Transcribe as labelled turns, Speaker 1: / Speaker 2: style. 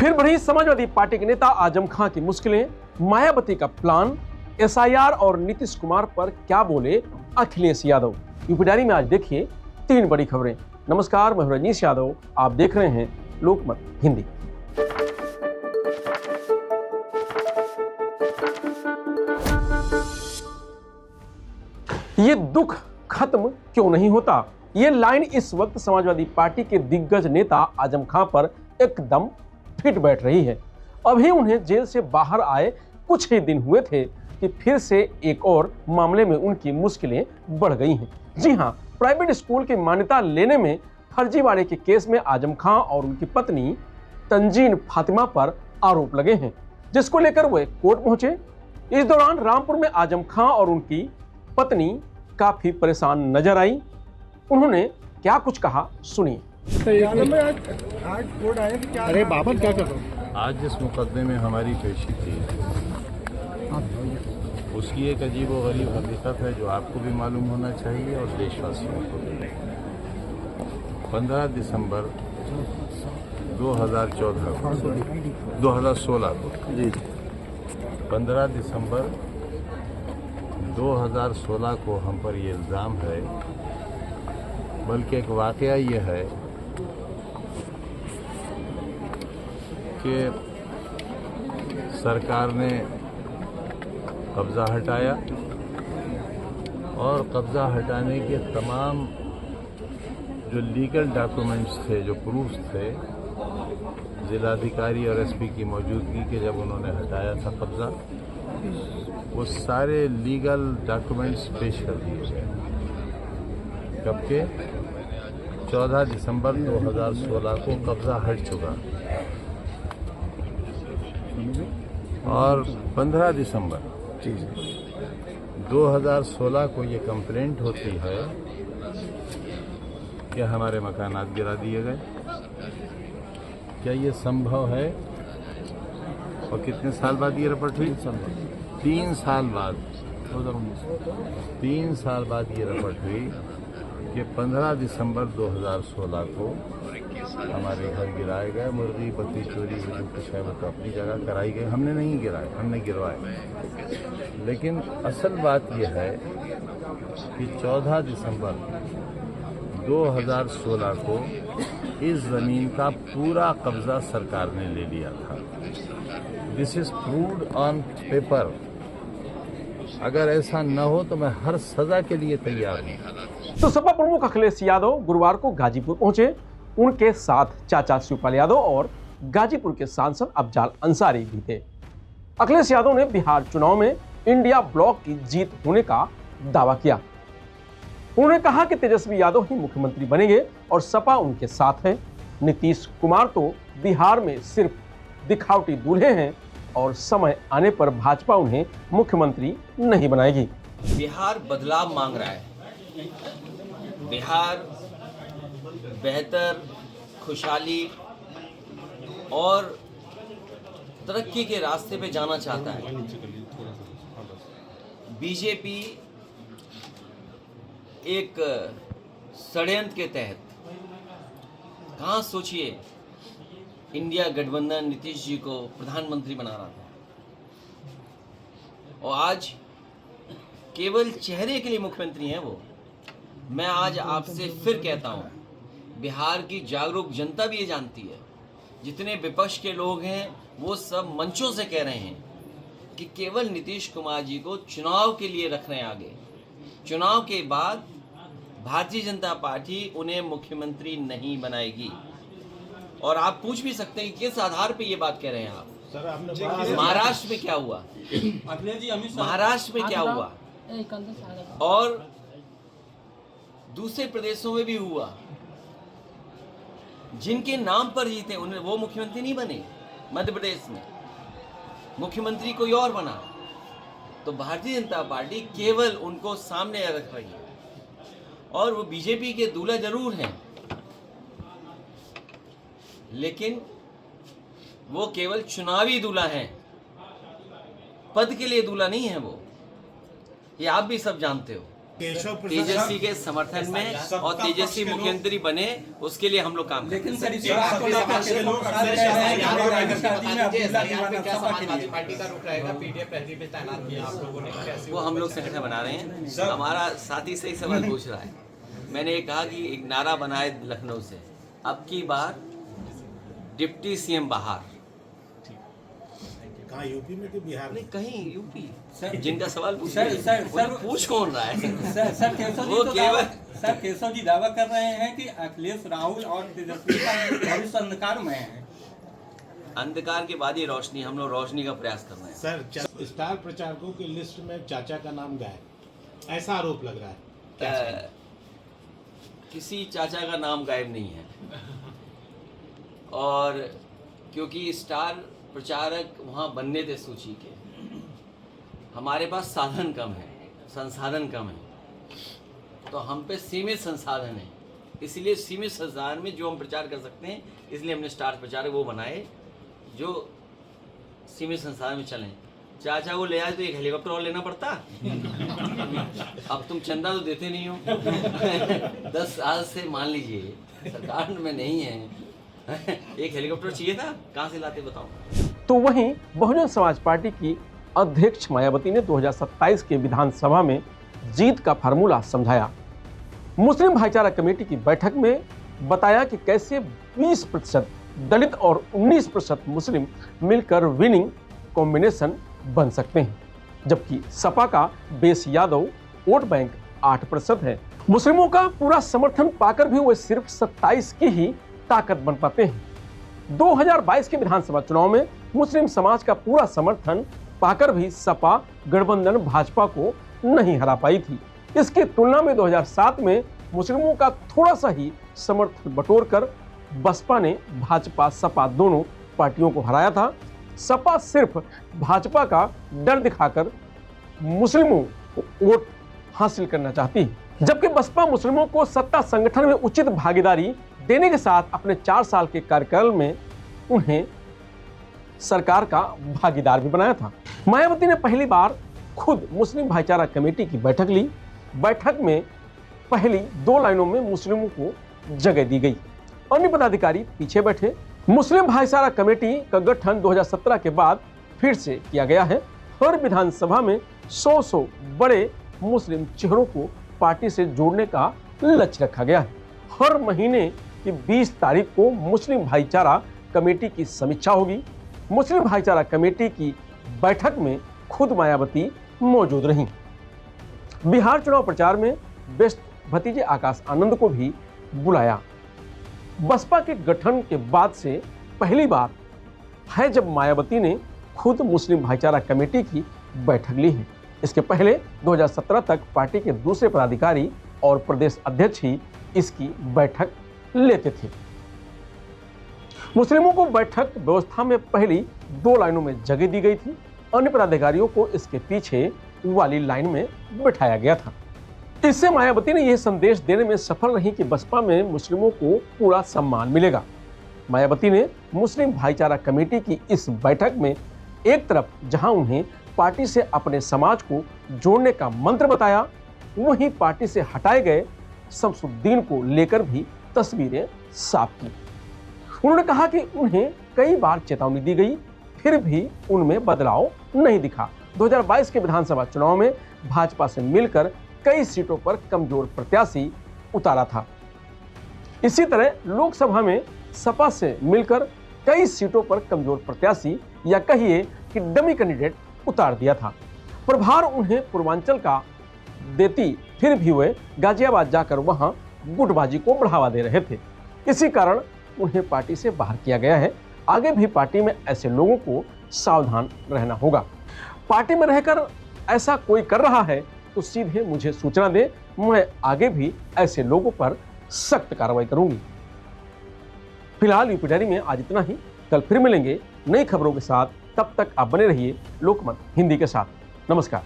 Speaker 1: फिर बढ़ी समाजवादी पार्टी के नेता आजम खां की मुश्किलें, मायावती का प्लान, एसआईआर और नीतीश कुमार पर क्या बोले अखिलेश यादव। यूपी डायरी में आज देखिए 3 बड़ी खबरें। नमस्कार, मैं रजनीश यादव, आप देख रहे हैं लोकमत हिंदी। ये दुख खत्म क्यों नहीं होता, ये लाइन इस वक्त समाजवादी पार्टी के दिग्गज नेता आजम खां पर एकदम फिट बैठ रही है। अभी उन्हें जेल से बाहर आए कुछ ही दिन हुए थे कि फिर से एक और मामले में उनकी मुश्किलें बढ़ गई हैं। जी हां, प्राइवेट स्कूल की मान्यता लेने में फर्जीवाड़े के केस में आजम खां और उनकी पत्नी तंजीन फातिमा पर आरोप लगे हैं, जिसको लेकर वे कोर्ट पहुंचे। इस दौरान रामपुर में आजम खां और उनकी पत्नी काफी परेशान नजर आई। उन्होंने क्या कुछ कहा, सुनिए।
Speaker 2: आज कोर्ट आए थे क्या? अरे बाबर क्या कर रहे हो?
Speaker 3: आज जिस मुकदमे में हमारी पेशी थी उसकी एक अजीब व गरीब हकीकत है जो आपको भी मालूम होना चाहिए और देशवासियों को भी। 15 दिसंबर 2016 को 15 दिसंबर 2016 को हम पर ये इल्ज़ाम है, बल्कि एक वाक़या ये है कि सरकार ने कब्ज़ा हटाया और कब्ज़ा हटाने के तमाम जो लीगल डॉक्यूमेंट्स थे, जो प्रूफ्स थे, जिलाधिकारी और एसपी की मौजूदगी के जब उन्होंने हटाया था कब्ज़ा, वो सारे लीगल डॉक्यूमेंट्स पेश कर दिए गए। कब के? 14 दिसंबर 2016 को कब्ज़ा हट चुका और 15 दिसंबर 2016 को ये कंप्लेंट होती है कि हमारे मकानात गिरा दिए गए। क्या ये संभव है? और कितने साल बाद ये रिपोर्ट हुई? 3 साल बाद, 3 साल बाद ये रिपोर्ट हुई कि 15 दिसंबर 2016 को हमारे घर गिराए गए। मुर्गी बकरी चोरी जो कुछ है वो तो अपनी जगह कराई गई, हमने नहीं गिराए, हमने गिरवाए। लेकिन असल बात यह है कि 14 दिसंबर 2016 को इस ज़मीन का पूरा कब्जा सरकार ने ले लिया था। This is proved on paper. अगर ऐसा न हो तो मैं हर सजा के लिए तैयार हूँ।
Speaker 1: तो सपा प्रमुख अखिलेश यादव गुरुवार को गाजीपुर पहुंचे। उनके साथ चाचा शिवपाल यादव और गाजीपुर के सांसद अफजाल अंसारी भी थे। अखिलेश यादव ने बिहार चुनाव में इंडिया ब्लॉक की जीत होने का दावा किया। उन्होंने कहा कि तेजस्वी यादव ही मुख्यमंत्री बनेंगे और सपा उनके साथ है। नीतीश कुमार तो बिहार में सिर्फ दिखावटी दूल्हे हैं और समय आने पर भाजपा उन्हें मुख्यमंत्री नहीं बनाएगी।
Speaker 4: बिहार बदलाव मांग रहा है। बिहार बेहतर, खुशहाली और तरक्की के रास्ते पे जाना चाहता है। बीजेपी एक षड्यंत्र के तहत, कहाँ सोचिए, इंडिया गठबंधन नीतीश जी को प्रधानमंत्री बना रहा था और आज केवल चेहरे के लिए मुख्यमंत्री हैं वो। मैं आज आपसे फिर कहता हूँ, बिहार की जागरूक जनता भी ये जानती है, जितने विपक्ष के लोग हैं वो सब मंचों से कह रहे हैं कि केवल नीतीश कुमार जी को चुनाव के लिए रख रहे हैं आगे। चुनाव के बाद भारतीय जनता पार्टी उन्हें मुख्यमंत्री नहीं बनाएगी। और आप पूछ भी सकते हैं कि किस आधार पे ये बात कह रहे हैं आप। महाराष्ट्र में क्या हुआ, महाराष्ट्र में क्या हुआ और दूसरे प्रदेशों में भी हुआ। जिनके नाम पर जीते उन्हें वो मुख्यमंत्री नहीं बने। मध्य प्रदेश में मुख्यमंत्री कोई और बना। तो भारतीय जनता पार्टी केवल उनको सामने रख रही है और वो बीजेपी के दूल्हा जरूर हैं, लेकिन वो केवल चुनावी दूल्हा हैं, पद के लिए दूल्हा नहीं है वो। ये आप भी सब जानते हो। तेजस्वी के समर्थन में और तेजस्वी मुख्यमंत्री बने, उसके लिए हम लोग काम करते हैं।
Speaker 5: समाजवादी पार्टी का रुख रहेगा, पीडीएफ पहले भी तैनात किया आप लोगों ने, कैसे
Speaker 4: वो हम लोग संगठन बना रहे हैं। हमारा साथी सही सवाल पूछ रहा है। मैंने कहा कि एक नारा बनाए लखनऊ से, अब की बार डिप्टी सीएम बाहर।
Speaker 5: कहाँ, यूपी में कि बिहार में?
Speaker 4: नहीं, कहीं यूपी। जिनका सवाल पूछ पूछ कौन रहा है?
Speaker 6: सर केशव जी दावा कर रहे हैं कि अखिलेश, राहुल और तेजस्वी का भविष्य अंधकार में है।
Speaker 4: अंधकार के बाद ही रोशनी, हम लोग रोशनी का प्रयास कर रहे हैं।
Speaker 5: सर, स्टार प्रचारकों की लिस्ट में चाचा का नाम गायब, ऐसा आरोप लग रहा है, क्या
Speaker 4: किसी चाचा का नाम गायब नहीं है। और क्योंकि स्टार प्रचारक वहाँ बनने थे सूची के, हमारे पास साधन कम है, संसाधन कम है, तो हम पे सीमित संसाधन है। इसलिए सीमित संसाधन में जो हम प्रचार कर सकते हैं, इसलिए हमने स्टार प्रचारक वो बनाए जो सीमित संसाधन में चलें। चाचा को ले आए तो एक हेलीकॉप्टर और लेना पड़ता। अब तुम चंदा तो देते नहीं हो। 10 साल से मान लीजिए सरकार में नहीं है, एक हेलीकॉप्टर चाहिए था, कहाँ से लाते बताओ।
Speaker 1: तो वहीं बहुजन समाज पार्टी की अध्यक्ष मायावती ने 2027 के विधानसभा में जीत का फार्मूला समझाया। मुस्लिम भाईचारा कमेटी की बैठक में बताया कि कैसे 20% दलित और 19% मुस्लिम मिलकर विनिंग कॉम्बिनेशन बन सकते हैं, जबकि सपा का बेस यादव वोट बैंक 8% है। मुस्लिमों का पूरा समर्थन पाकर भी वे सिर्फ 27 की ही ताकत बन पाते हैं। 2022 के विधानसभा चुनाव में मुस्लिम समाज का पूरा समर्थन पाकर भी सपा गठबंधन भाजपा को नहीं हरा पाई थी। इसकी तुलना में 2007 में मुस्लिमों का थोड़ा सा ही समर्थन बटोरकर बसपा ने भाजपा सपा दोनों पार्टियों को हराया था। सपा सिर्फ भाजपा का डर दिखाकर मुस्लिमों को वोट हासिल करना चाहती है, जबकि बसपा मुस्लिमों को सत्ता संगठन में उचित भागीदारी देने के साथ अपने 4 साल के कार्यकाल में उन्हें सरकार का भागीदार भी बनाया था। मायावती ने पहली बार खुद मुस्लिम भाईचारा कमेटी की बैठक ली। बैठक में पहली 2 लाइनों में मुस्लिमों को जगह दी गई, अन्य पदाधिकारी पीछे बैठे। मुस्लिम भाईचारा कमेटी का गठन 2017 के बाद फिर से किया गया है। हर विधानसभा में 100 बड़े मुस्लिम चेहरों को पार्टी से जोड़ने का लक्ष्य रखा गया है। हर महीने की 20 तारीख को मुस्लिम भाईचारा कमेटी की समीक्षा होगी। मुस्लिम भाईचारा कमेटी की बैठक में खुद मायावती मौजूद रहीं। बिहार चुनाव प्रचार में बेस्ट भतीजे आकाश आनंद को भी बुलाया। बसपा के गठन के बाद से पहली बार है जब मायावती ने खुद मुस्लिम भाईचारा कमेटी की बैठक ली है। इसके पहले 2017 तक पार्टी के दूसरे पदाधिकारी और प्रदेश अध्यक्ष ही इसकी बैठक लेते थे। मुस्लिमों को बैठक व्यवस्था में पहली 2 लाइनों में जगह दी गई थी, अन्य पदाधिकारियों को इसके पीछे वाली लाइन में बिठाया गया था। इससे मायावती ने यह संदेश देने में सफल रही कि बसपा में मुस्लिमों को पूरा सम्मान मिलेगा। मायावती ने मुस्लिम भाईचारा कमेटी की इस बैठक में एक तरफ जहां उन्हें पार्टी से अपने समाज को जोड़ने का मंत्र बताया, वहीं पार्टी से हटाए गए शमसुद्दीन को लेकर भी तस्वीरें साफ की। उन्होंने कहा कि उन्हें कई बार चेतावनी दी गई, फिर भी उनमें बदलाव नहीं दिखा। 2022 के विधानसभा चुनाव में भाजपा से मिलकर कई सीटों पर कमजोर प्रत्याशी उतारा था। इसी तरह लोकसभा में सपा से मिलकर कई सीटों पर कमजोर प्रत्याशी या कहिए कि डमी कैंडिडेट उतार दिया था। प्रभार उन्हें पूर्वांचल का देती, फिर भी वे गाजियाबाद जाकर वहां गुटबाजी को बढ़ावा दे रहे थे। इसी कारण उन्हें पार्टी से बाहर किया गया है। आगे भी पार्टी में ऐसे लोगों को सावधान रहना होगा। पार्टी में रहकर ऐसा कोई कर रहा है तो सीधे मुझे सूचना दे, मैं आगे भी ऐसे लोगों पर सख्त कार्रवाई करूंगी। फिलहाल यूपी डायरी में आज इतना ही। कल फिर मिलेंगे नई खबरों के साथ। तब तक आप बने रहिए लोकमत हिंदी के साथ। नमस्कार।